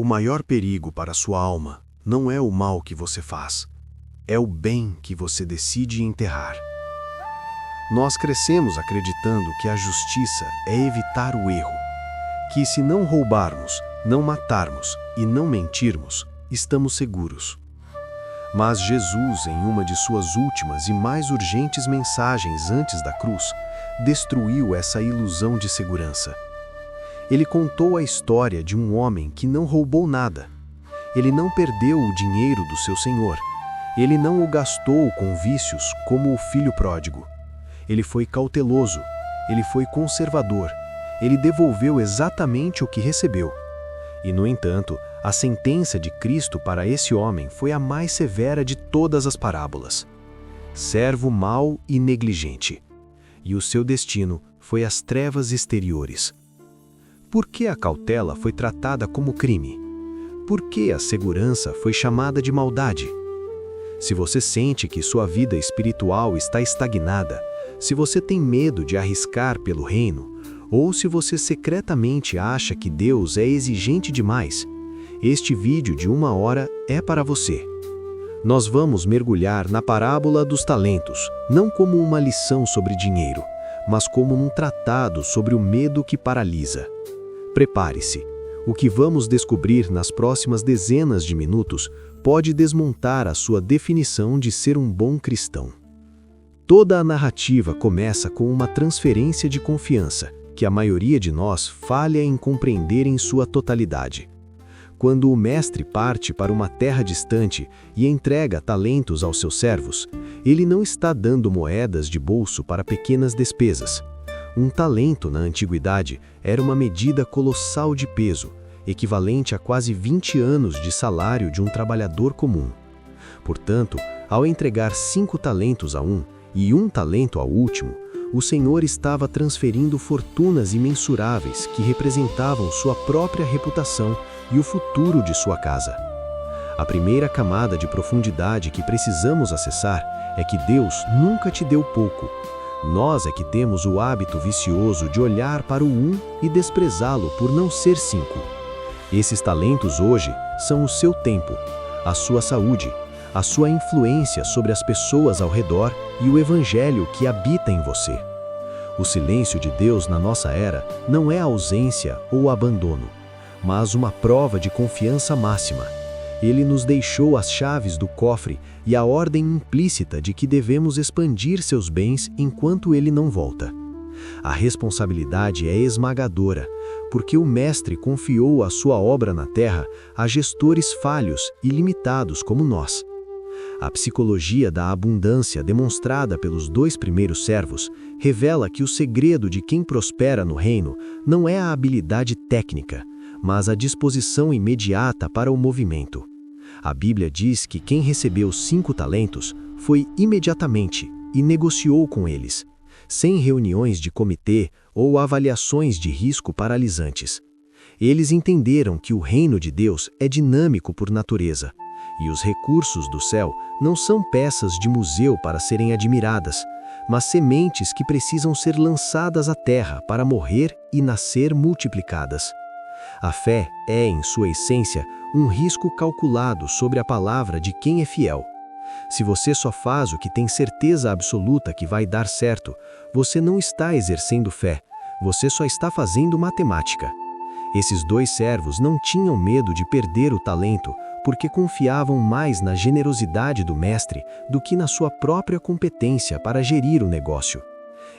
O maior perigo para sua alma não é o mal que você faz, é o bem que você decide enterrar. Nós crescemos acreditando que a justiça é evitar o erro, que se não roubarmos, não matarmos e não mentirmos, estamos seguros. Mas Jesus, em uma de suas últimas e mais urgentes mensagens antes da cruz, destruiu essa ilusão de segurança. Ele contou a história de um homem que não roubou nada. Ele não perdeu o dinheiro do seu senhor. Ele não o gastou com vícios como o filho pródigo. Ele foi cauteloso. Ele foi conservador. Ele devolveu exatamente o que recebeu. E, no entanto, a sentença de Cristo para esse homem foi a mais severa de todas as parábolas. Servo mau e negligente. E o seu destino foi as trevas exteriores. Por que a cautela foi tratada como crime? Por que a segurança foi chamada de maldade? Se você sente que sua vida espiritual está estagnada, se você tem medo de arriscar pelo reino, ou se você secretamente acha que Deus é exigente demais, este vídeo de 1 hora é para você. Nós vamos mergulhar na parábola dos talentos, não como uma lição sobre dinheiro, mas como um tratado sobre o medo que paralisa. Prepare-se. O que vamos descobrir nas próximas dezenas de minutos pode desmontar a sua definição de ser um bom cristão. Toda a narrativa começa com uma transferência de confiança, que a maioria de nós falha em compreender em sua totalidade. Quando o mestre parte para uma terra distante e entrega talentos aos seus servos, ele não está dando moedas de bolso para pequenas despesas. Um talento na antiguidade era uma medida colossal de peso, equivalente a quase 20 anos de salário de um trabalhador comum. Portanto, ao entregar 5 talentos a um e 1 talento ao último, o Senhor estava transferindo fortunas imensuráveis que representavam sua própria reputação e o futuro de sua casa. A primeira camada de profundidade que precisamos acessar é que Deus nunca te deu pouco. Nós é que temos o hábito vicioso de olhar para o 1 e desprezá-lo por não ser 5. Esses talentos hoje são o seu tempo, a sua saúde, a sua influência sobre as pessoas ao redor e o evangelho que habita em você. O silêncio de Deus na nossa era não é ausência ou abandono, mas uma prova de confiança máxima. Ele nos deixou as chaves do cofre e a ordem implícita de que devemos expandir seus bens enquanto ele não volta. A responsabilidade é esmagadora, porque o Mestre confiou a sua obra na terra a gestores falhos e limitados como nós. A psicologia da abundância demonstrada pelos 2 primeiros servos revela que o segredo de quem prospera no reino não é a habilidade técnica, mas a disposição imediata para o movimento. A Bíblia diz que quem recebeu 5 talentos foi imediatamente e negociou com eles, sem reuniões de comitê ou avaliações de risco paralisantes. Eles entenderam que o reino de Deus é dinâmico por natureza, e os recursos do céu não são peças de museu para serem admiradas, mas sementes que precisam ser lançadas à terra para morrer e nascer multiplicadas. A fé é, em sua essência, um risco calculado sobre a palavra de quem é fiel. Se você só faz o que tem certeza absoluta que vai dar certo, você não está exercendo fé, você só está fazendo matemática. Esses 2 servos não tinham medo de perder o talento, porque confiavam mais na generosidade do mestre do que na sua própria competência para gerir o negócio.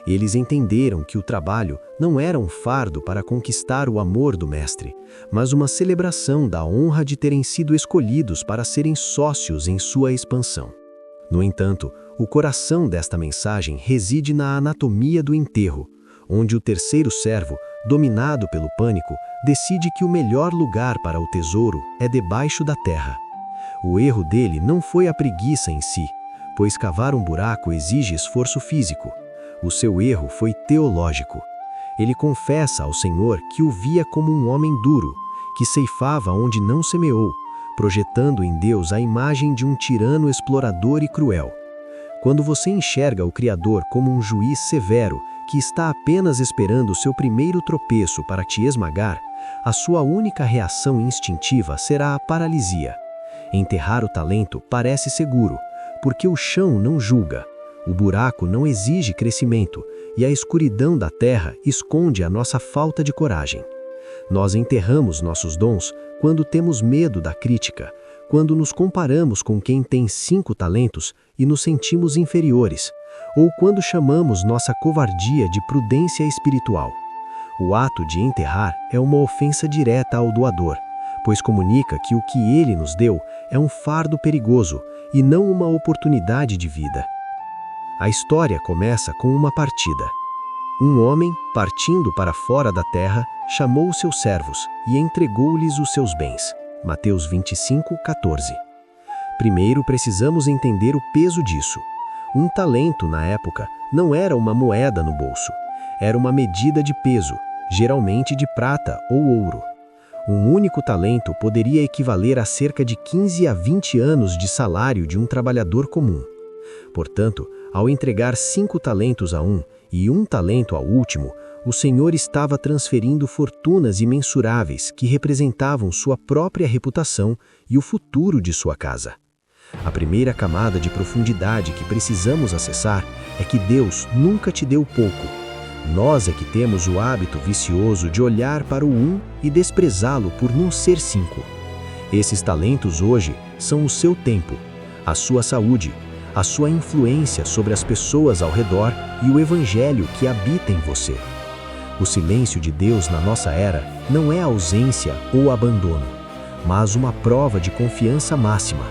Eles entenderam que o trabalho não era um fardo para conquistar o amor do mestre, mas uma celebração da honra de terem sido escolhidos para serem sócios em sua expansão. No entanto, o coração desta mensagem reside na anatomia do enterro, onde o terceiro servo, dominado pelo pânico, decide que o melhor lugar para o tesouro é debaixo da terra. O erro dele não foi a preguiça em si, pois cavar um buraco exige esforço físico. O seu erro foi teológico. Ele confessa ao Senhor que o via como um homem duro, que ceifava onde não semeou, projetando em Deus a imagem de um tirano explorador e cruel. Quando você enxerga o Criador como um juiz severo, que está apenas esperando o seu primeiro tropeço para te esmagar, a sua única reação instintiva será a paralisia. Enterrar o talento parece seguro, porque o chão não julga, o buraco não exige crescimento e a escuridão da terra esconde a nossa falta de coragem. Nós enterramos nossos dons quando temos medo da crítica, quando nos comparamos com quem tem 5 talentos e nos sentimos inferiores, ou quando chamamos nossa covardia de prudência espiritual. O ato de enterrar é uma ofensa direta ao doador, pois comunica que o que ele nos deu é um fardo perigoso e não uma oportunidade de vida. A história começa com uma partida. Um homem, partindo para fora da terra, chamou seus servos e entregou-lhes os seus bens. Mateus 25:14. Primeiro precisamos entender o peso disso. Um talento, na época, não era uma moeda no bolso. Era uma medida de peso, geralmente de prata ou ouro. Um único talento poderia equivaler a cerca de 15 a 20 anos de salário de um trabalhador comum. Portanto, ao entregar 5 talentos a um e 1 talento ao último, o Senhor estava transferindo fortunas imensuráveis que representavam sua própria reputação e o futuro de sua casa. A primeira camada de profundidade que precisamos acessar é que Deus nunca te deu pouco. Nós é que temos o hábito vicioso de olhar para o 1 e desprezá-lo por não ser 5. Esses talentos hoje são o seu tempo, a sua saúde, a sua influência sobre as pessoas ao redor e o evangelho que habita em você. O silêncio de Deus na nossa era não é ausência ou abandono, mas uma prova de confiança máxima.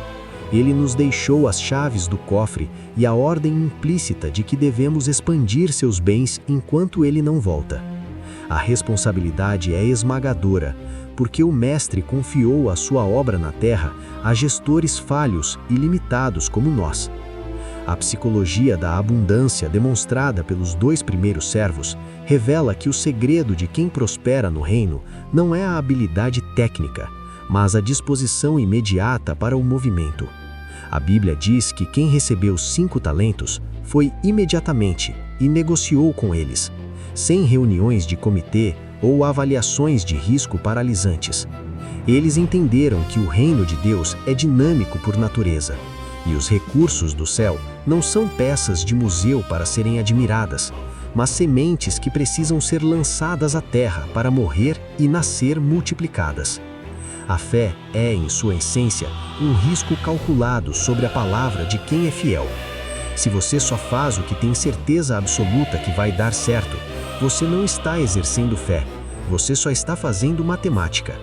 Ele nos deixou as chaves do cofre e a ordem implícita de que devemos expandir seus bens enquanto ele não volta. A responsabilidade é esmagadora, porque o Mestre confiou a sua obra na terra a gestores falhos e limitados como nós. A psicologia da abundância demonstrada pelos 2 primeiros servos revela que o segredo de quem prospera no reino não é a habilidade técnica, mas a disposição imediata para o movimento. A Bíblia diz que quem recebeu 5 talentos foi imediatamente e negociou com eles, sem reuniões de comitê ou avaliações de risco paralisantes. Eles entenderam que o reino de Deus é dinâmico por natureza, e os recursos do céu não são peças de museu para serem admiradas, mas sementes que precisam ser lançadas à terra para morrer e nascer multiplicadas. A fé é, em sua essência, um risco calculado sobre a palavra de quem é fiel. Se você só faz o que tem certeza absoluta que vai dar certo, você não está exercendo fé, você só está fazendo matemática.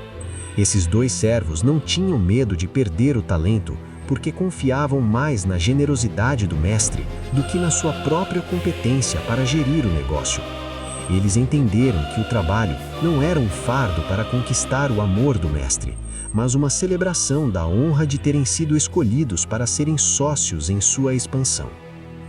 Esses 2 servos não tinham medo de perder o talento, porque confiavam mais na generosidade do mestre do que na sua própria competência para gerir o negócio. Eles entenderam que o trabalho não era um fardo para conquistar o amor do mestre, mas uma celebração da honra de terem sido escolhidos para serem sócios em sua expansão.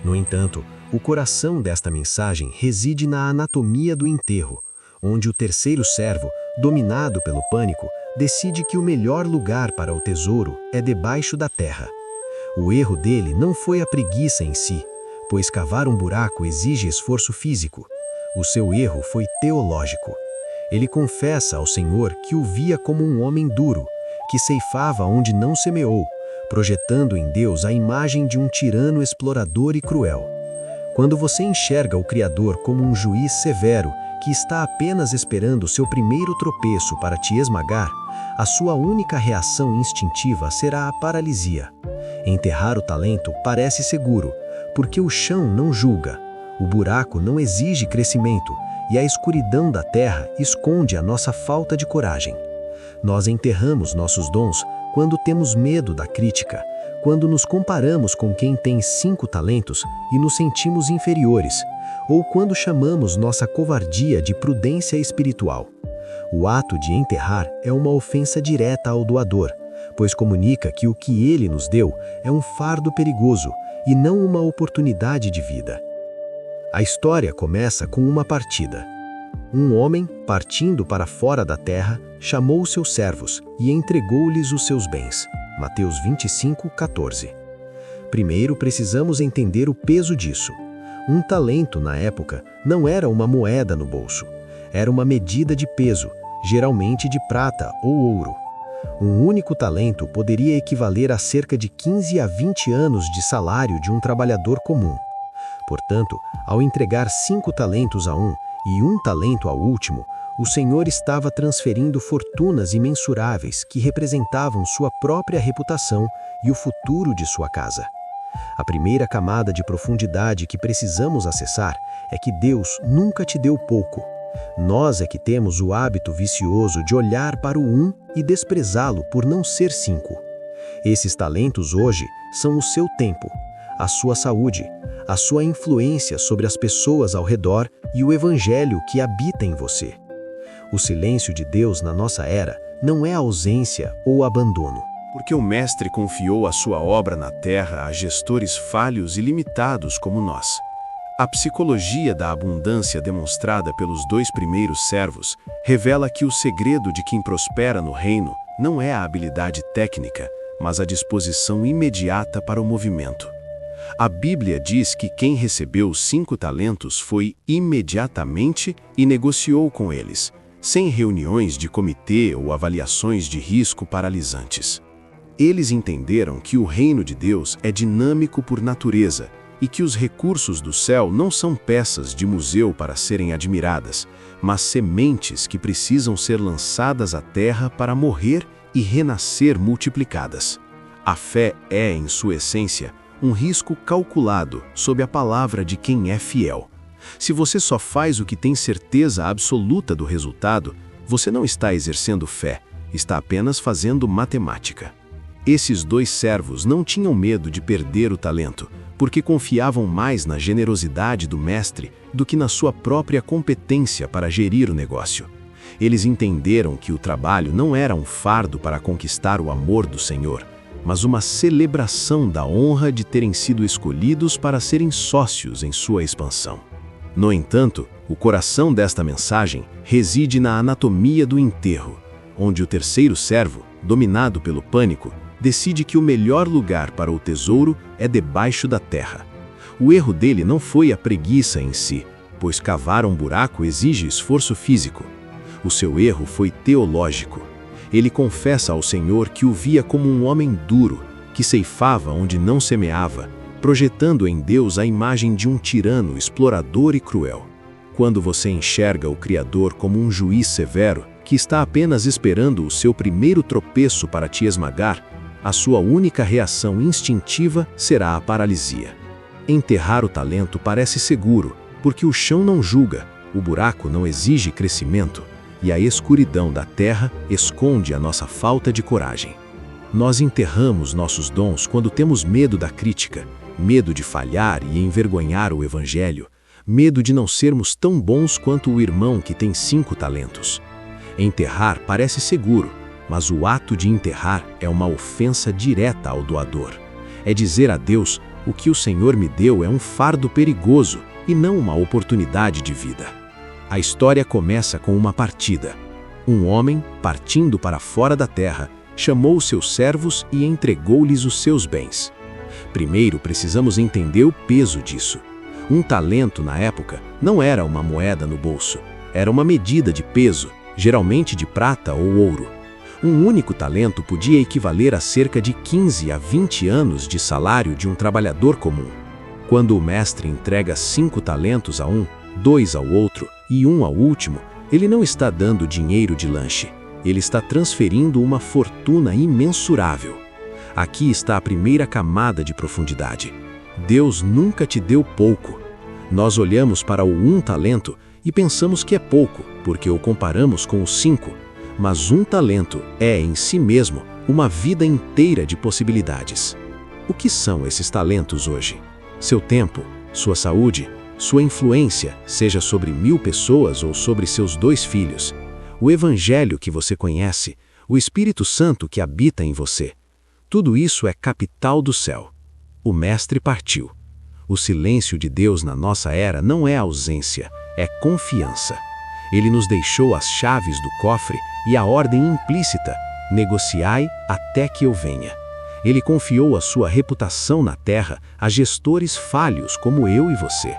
No entanto, o coração desta mensagem reside na anatomia do enterro, onde o terceiro servo, dominado pelo pânico, decide que o melhor lugar para o tesouro é debaixo da terra. O erro dele não foi a preguiça em si, pois cavar um buraco exige esforço físico. O seu erro foi teológico. Ele confessa ao Senhor que o via como um homem duro, que ceifava onde não semeou, projetando em Deus a imagem de um tirano explorador e cruel. Quando você enxerga o Criador como um juiz severo que está apenas esperando seu primeiro tropeço para te esmagar, a sua única reação instintiva será a paralisia. Enterrar o talento parece seguro, porque o chão não julga, o buraco não exige crescimento e a escuridão da terra esconde a nossa falta de coragem. Nós enterramos nossos dons quando temos medo da crítica, quando nos comparamos com quem tem 5 talentos e nos sentimos inferiores, ou quando chamamos nossa covardia de prudência espiritual. O ato de enterrar é uma ofensa direta ao doador, pois comunica que o que ele nos deu é um fardo perigoso e não uma oportunidade de vida. A história começa com uma partida. Um homem, partindo para fora da terra, chamou seus servos e entregou-lhes os seus bens. Mateus 25:14. Primeiro precisamos entender o peso disso. Um talento, na época, não era uma moeda no bolso. Era uma medida de peso, geralmente de prata ou ouro. Um único talento poderia equivaler a cerca de 15 a 20 anos de salário de um trabalhador comum. Portanto, ao entregar 5 talentos a um e 1 talento ao último, o Senhor estava transferindo fortunas imensuráveis que representavam sua própria reputação e o futuro de sua casa. A primeira camada de profundidade que precisamos acessar é que Deus nunca te deu pouco. Nós é que temos o hábito vicioso de olhar para o 1 e desprezá-lo por não ser 5. Esses talentos hoje são o seu tempo, a sua saúde, a sua influência sobre as pessoas ao redor e o evangelho que habita em você. O silêncio de Deus na nossa era não é ausência ou abandono. Porque o Mestre confiou a sua obra na terra a gestores falhos e limitados como nós. A psicologia da abundância demonstrada pelos 2 primeiros servos revela que o segredo de quem prospera no reino não é a habilidade técnica, mas a disposição imediata para o movimento. A Bíblia diz que quem recebeu os 5 talentos foi imediatamente e negociou com eles, sem reuniões de comitê ou avaliações de risco paralisantes. Eles entenderam que o reino de Deus é dinâmico por natureza e que os recursos do céu não são peças de museu para serem admiradas, mas sementes que precisam ser lançadas à terra para morrer e renascer multiplicadas. A fé é, em sua essência, um risco calculado sob a palavra de quem é fiel. Se você só faz o que tem certeza absoluta do resultado, você não está exercendo fé, está apenas fazendo matemática. Esses 2 servos não tinham medo de perder o talento, porque confiavam mais na generosidade do mestre do que na sua própria competência para gerir o negócio. Eles entenderam que o trabalho não era um fardo para conquistar o amor do Senhor, mas uma celebração da honra de terem sido escolhidos para serem sócios em sua expansão. No entanto, o coração desta mensagem reside na anatomia do enterro, onde o terceiro servo, dominado pelo pânico, decide que o melhor lugar para o tesouro é debaixo da terra. O erro dele não foi a preguiça em si, pois cavar um buraco exige esforço físico. O seu erro foi teológico. Ele confessa ao Senhor que o via como um homem duro, que ceifava onde não semeava, projetando em Deus a imagem de um tirano explorador e cruel. Quando você enxerga o Criador como um juiz severo, que está apenas esperando o seu primeiro tropeço para te esmagar, a sua única reação instintiva será a paralisia. Enterrar o talento parece seguro, porque o chão não julga, o buraco não exige crescimento, e a escuridão da terra esconde a nossa falta de coragem. Nós enterramos nossos dons quando temos medo da crítica, medo de falhar e envergonhar o Evangelho, medo de não sermos tão bons quanto o irmão que tem 5 talentos. Enterrar parece seguro, mas o ato de enterrar é uma ofensa direta ao doador. É dizer a Deus: o que o Senhor me deu é um fardo perigoso e não uma oportunidade de vida. A história começa com uma partida. Um homem, partindo para fora da terra, chamou seus servos e entregou-lhes os seus bens. Primeiro precisamos entender o peso disso. Um talento, na época, não era uma moeda no bolso. Era uma medida de peso, geralmente de prata ou ouro. Um único talento podia equivaler a cerca de 15 a 20 anos de salário de um trabalhador comum. Quando o mestre entrega 5 talentos a um, 2 ao outro e 1 ao último, ele não está dando dinheiro de lanche. Ele está transferindo uma fortuna imensurável. Aqui está a primeira camada de profundidade. Deus nunca te deu pouco. Nós olhamos para o 1 talento e pensamos que é pouco, porque o comparamos com os 5. Mas 1 talento é, em si mesmo, uma vida inteira de possibilidades. O que são esses talentos hoje? Seu tempo, sua saúde, sua influência, seja sobre 1000 pessoas ou sobre seus 2 filhos. O Evangelho que você conhece, o Espírito Santo que habita em você. Tudo isso é capital do céu. O Mestre partiu. O silêncio de Deus na nossa era não é ausência, é confiança. Ele nos deixou as chaves do cofre e a ordem implícita: negociai até que eu venha. Ele confiou a sua reputação na terra a gestores falhos como eu e você.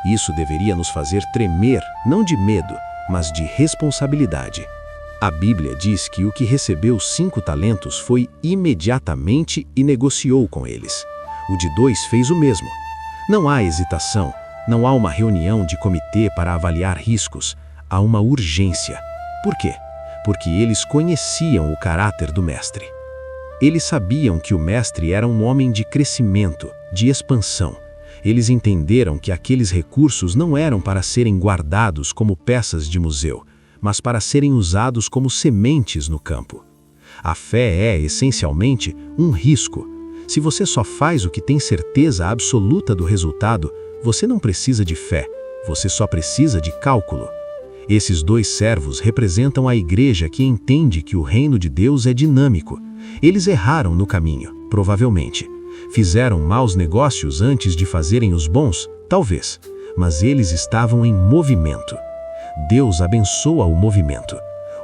Isso deveria nos fazer tremer, não de medo, mas de responsabilidade. A Bíblia diz que o que recebeu 5 talentos foi imediatamente e negociou com eles. O de 2 fez o mesmo. Não há hesitação, não há uma reunião de comitê para avaliar riscos, há uma urgência. Por quê? Porque eles conheciam o caráter do mestre. Eles sabiam que o mestre era um homem de crescimento, de expansão. Eles entenderam que aqueles recursos não eram para serem guardados como peças de museu, mas para serem usados como sementes no campo. A fé é, essencialmente, um risco. Se você só faz o que tem certeza absoluta do resultado, você não precisa de fé, você só precisa de cálculo. Esses 2 servos representam a igreja que entende que o reino de Deus é dinâmico. Eles erraram no caminho, provavelmente. Fizeram maus negócios antes de fazerem os bons? Talvez. Mas eles estavam em movimento. Deus abençoa o movimento.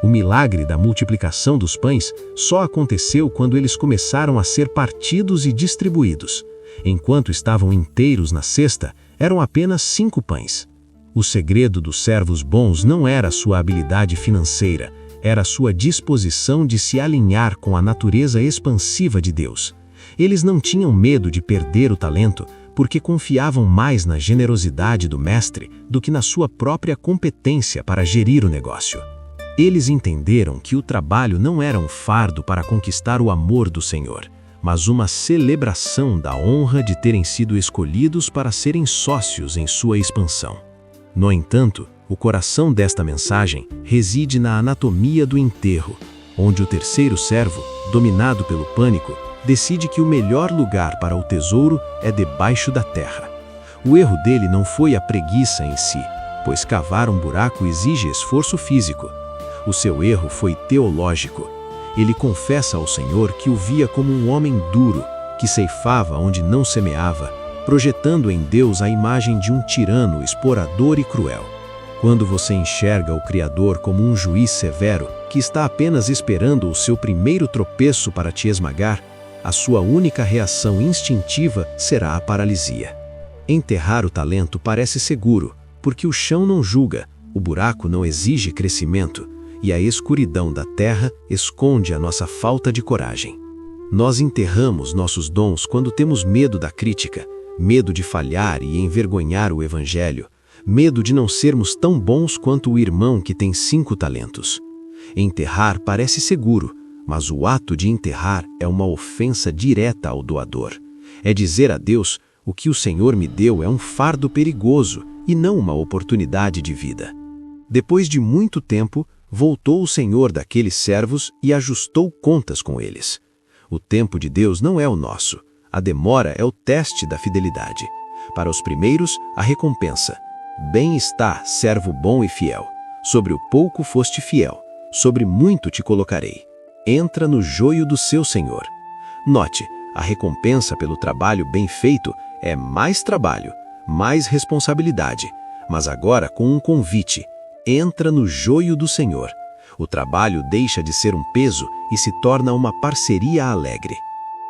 O milagre da multiplicação dos pães só aconteceu quando eles começaram a ser partidos e distribuídos. Enquanto estavam inteiros na cesta, eram apenas 5 pães. O segredo dos servos bons não era sua habilidade financeira, era sua disposição de se alinhar com a natureza expansiva de Deus. Eles não tinham medo de perder o talento, porque confiavam mais na generosidade do mestre do que na sua própria competência para gerir o negócio. Eles entenderam que o trabalho não era um fardo para conquistar o amor do Senhor, mas uma celebração da honra de terem sido escolhidos para serem sócios em sua expansão. No entanto, o coração desta mensagem reside na anatomia do enterro, onde o terceiro servo, dominado pelo pânico, decide que o melhor lugar para o tesouro é debaixo da terra. O erro dele não foi a preguiça em si, pois cavar um buraco exige esforço físico. O seu erro foi teológico. Ele confessa ao Senhor que o via como um homem duro, que ceifava onde não semeava, projetando em Deus a imagem de um tirano explorador e cruel. Quando você enxerga o Criador como um juiz severo, que está apenas esperando o seu primeiro tropeço para te esmagar, a sua única reação instintiva será a paralisia. Enterrar o talento parece seguro, porque o chão não julga, o buraco não exige crescimento, e a escuridão da terra esconde a nossa falta de coragem. Nós enterramos nossos dons quando temos medo da crítica, medo de falhar e envergonhar o Evangelho, medo de não sermos tão bons quanto o irmão que tem 5 talentos. Enterrar parece seguro, mas o ato de enterrar é uma ofensa direta ao doador. É dizer a Deus: o que o Senhor me deu é um fardo perigoso e não uma oportunidade de vida. Depois de muito tempo, voltou o Senhor daqueles servos e ajustou contas com eles. O tempo de Deus não é o nosso. A demora é o teste da fidelidade. Para os primeiros, a recompensa. Bem está, servo bom e fiel. Sobre o pouco foste fiel, sobre muito te colocarei. Entra no joio do seu Senhor. Note, a recompensa pelo trabalho bem feito é mais trabalho, mais responsabilidade, mas agora com um convite. Entra no joio do Senhor. O trabalho deixa de ser um peso e se torna uma parceria alegre.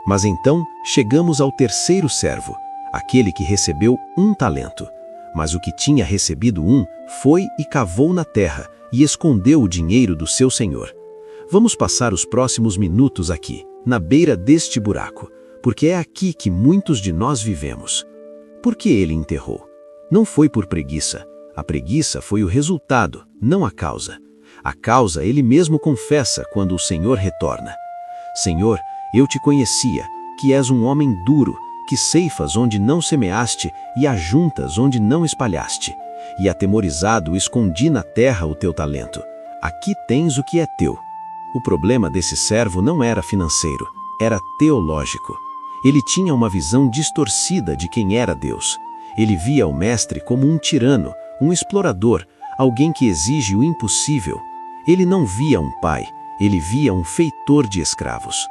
Mas então chegamos ao terceiro servo, aquele que recebeu 1 talento. Mas o que tinha recebido 1 foi e cavou na terra e escondeu o dinheiro do seu senhor. Vamos passar os próximos minutos aqui, na beira deste buraco, porque é aqui que muitos de nós vivemos. Por que ele enterrou? Não foi por preguiça. A preguiça foi o resultado, não a causa. A causa ele mesmo confessa quando o Senhor retorna. Senhor, eu te conhecia, que és um homem duro, que ceifas onde não semeaste e ajuntas onde não espalhaste. E atemorizado escondi na terra o teu talento. Aqui tens o que é teu. O problema desse servo não era financeiro, era teológico. Ele tinha uma visão distorcida de quem era Deus. Ele via o mestre como um tirano, um explorador, alguém que exige o impossível. Ele não via um pai, ele via um feitor de escravos.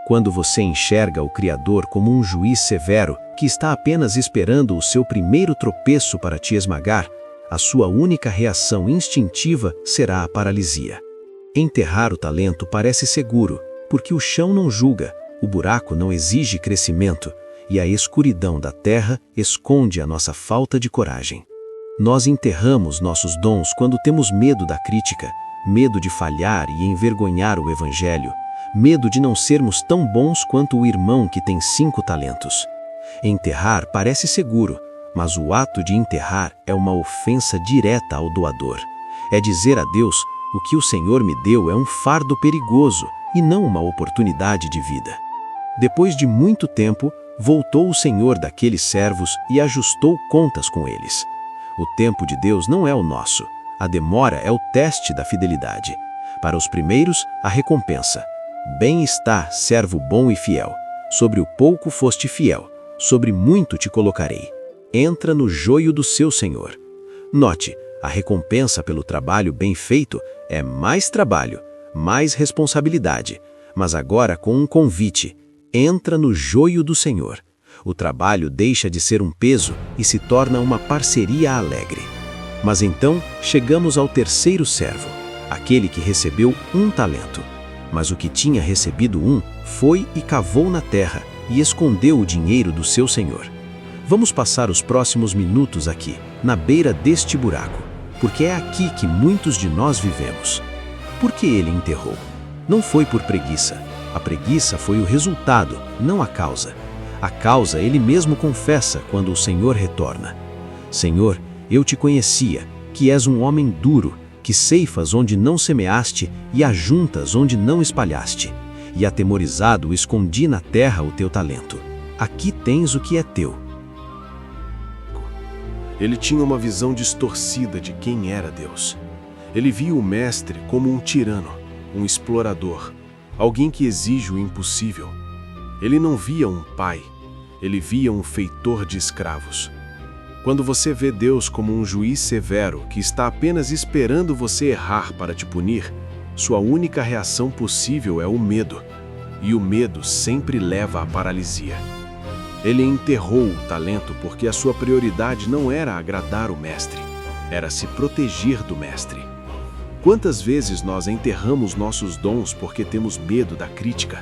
Quando você enxerga o Criador como um juiz severo, que está apenas esperando o seu primeiro tropeço para te esmagar, a sua única reação instintiva será a paralisia. Enterrar o talento parece seguro, porque o chão não julga, o buraco não exige crescimento, e a escuridão da terra esconde a nossa falta de coragem. Nós enterramos nossos dons quando temos medo da crítica, medo de falhar e envergonhar o Evangelho, medo de não sermos tão bons quanto o irmão que tem 5 talentos. Enterrar parece seguro, mas o ato de enterrar é uma ofensa direta ao doador. É dizer a Deus: o que o Senhor me deu é um fardo perigoso e não uma oportunidade de vida. Depois de muito tempo, voltou o Senhor daqueles servos e ajustou contas com eles. O tempo de Deus não é o nosso. A demora é o teste da fidelidade. Para os primeiros, a recompensa. Bem está, servo bom e fiel. Sobre o pouco foste fiel, sobre muito te colocarei. Entra no joio do seu Senhor. Note, a recompensa pelo trabalho bem feito é mais trabalho, mais responsabilidade, mas agora com um convite: entra no joio do Senhor. O trabalho deixa de ser um peso e se torna uma parceria alegre. Mas então chegamos ao terceiro servo, aquele que recebeu 1 talento. Mas o que tinha recebido 1 foi e cavou na terra e escondeu o dinheiro do seu senhor. Vamos passar os próximos minutos aqui, na beira deste buraco, porque é aqui que muitos de nós vivemos. Por que ele enterrou? Não foi por preguiça. A preguiça foi o resultado, não a causa. A causa ele mesmo confessa quando o Senhor retorna. Senhor, eu te conhecia, que és um homem duro, que ceifas onde não semeaste e ajuntas onde não espalhaste. E atemorizado escondi na terra o teu talento. Aqui tens o que é teu. Ele tinha uma visão distorcida de quem era Deus. Ele via o mestre como um tirano, um explorador, alguém que exige o impossível. Ele não via um pai, ele via um feitor de escravos. Quando você vê Deus como um juiz severo que está apenas esperando você errar para te punir, sua única reação possível é o medo, e o medo sempre leva à paralisia. Ele enterrou o talento porque a sua prioridade não era agradar o mestre, era se proteger do mestre. Quantas vezes nós enterramos nossos dons porque temos medo da crítica,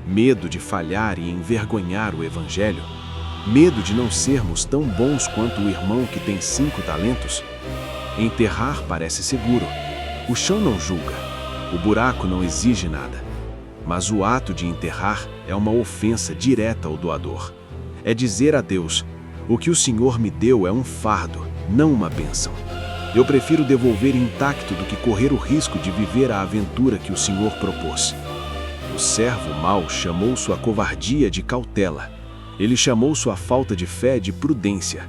medo de falhar e envergonhar o Evangelho, medo de não sermos tão bons quanto o irmão que tem 5 talentos? Enterrar parece seguro. O chão não julga, o buraco não exige nada. Mas o ato de enterrar é uma ofensa direta ao doador. É dizer a Deus: o que o Senhor me deu é um fardo, não uma bênção. Eu prefiro devolver intacto do que correr o risco de viver a aventura que o Senhor propôs. O servo mau chamou sua covardia de cautela. Ele chamou sua falta de fé de prudência.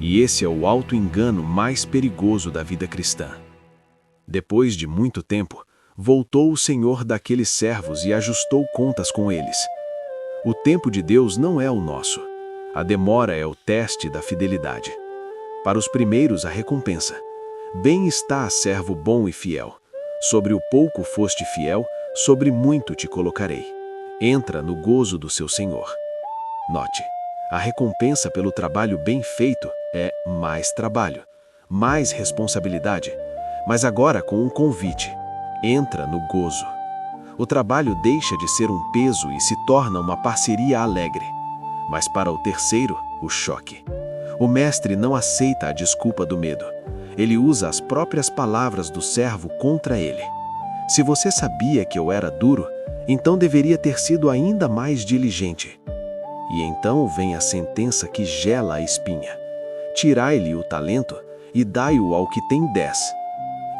E esse é o auto-engano mais perigoso da vida cristã. Depois de muito tempo, voltou o Senhor daqueles servos e ajustou contas com eles. O tempo de Deus não é o nosso. A demora é o teste da fidelidade. Para os primeiros, a recompensa. Bem está, servo bom e fiel. Sobre o pouco foste fiel, sobre muito te colocarei. Entra no gozo do seu Senhor. Note, a recompensa pelo trabalho bem feito é mais trabalho, mais responsabilidade, mas agora com um convite: entra no gozo. O trabalho deixa de ser um peso e se torna uma parceria alegre. Mas para o terceiro, o choque. O mestre não aceita a desculpa do medo. Ele usa as próprias palavras do servo contra ele. Se você sabia que eu era duro, então deveria ter sido ainda mais diligente. E então vem a sentença que gela a espinha. Tirai-lhe o talento e dai-o ao que tem 10.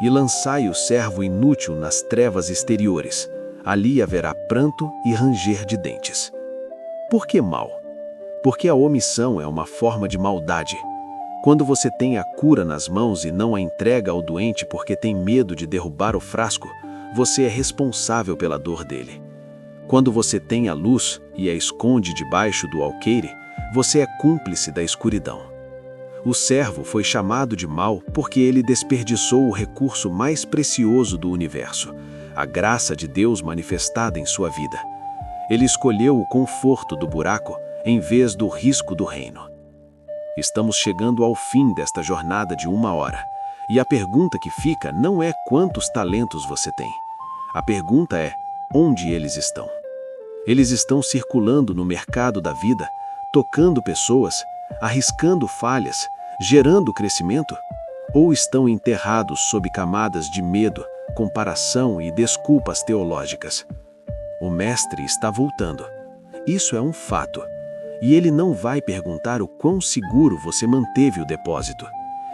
E lançai o servo inútil nas trevas exteriores. Ali haverá pranto e ranger de dentes. Por que mal? Porque a omissão é uma forma de maldade. Quando você tem a cura nas mãos e não a entrega ao doente porque tem medo de derrubar o frasco, você é responsável pela dor dele. Quando você tem a luz e a esconde debaixo do alqueire, você é cúmplice da escuridão. O servo foi chamado de mau porque ele desperdiçou o recurso mais precioso do universo, a graça de Deus manifestada em sua vida. Ele escolheu o conforto do buraco em vez do risco do reino. Estamos chegando ao fim desta jornada de 1 hora, e a pergunta que fica não é quantos talentos você tem. A pergunta é: onde eles estão? Eles estão circulando no mercado da vida, tocando pessoas, arriscando falhas, gerando crescimento? ou estão enterrados sob camadas de medo, comparação e desculpas teológicas. O Mestre está voltando. Isso é um fato. E ele não vai perguntar o quão seguro você manteve o depósito.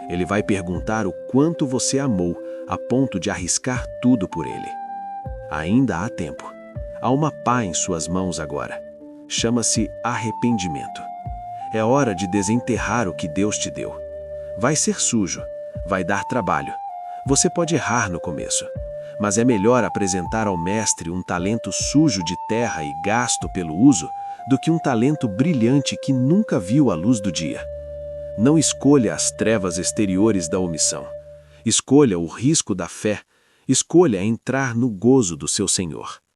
Ele vai perguntar o quanto você amou a ponto de arriscar tudo por ele. Ainda há tempo. Há uma pá em suas mãos agora. Chama-se arrependimento. É hora de desenterrar o que Deus te deu. Vai ser sujo, vai dar trabalho. Você pode errar no começo, mas é melhor apresentar ao Mestre um talento sujo de terra e gasto pelo uso do que um talento brilhante que nunca viu a luz do dia. Não escolha as trevas exteriores da omissão. Escolha o risco da fé. Escolha entrar no gozo do seu Senhor.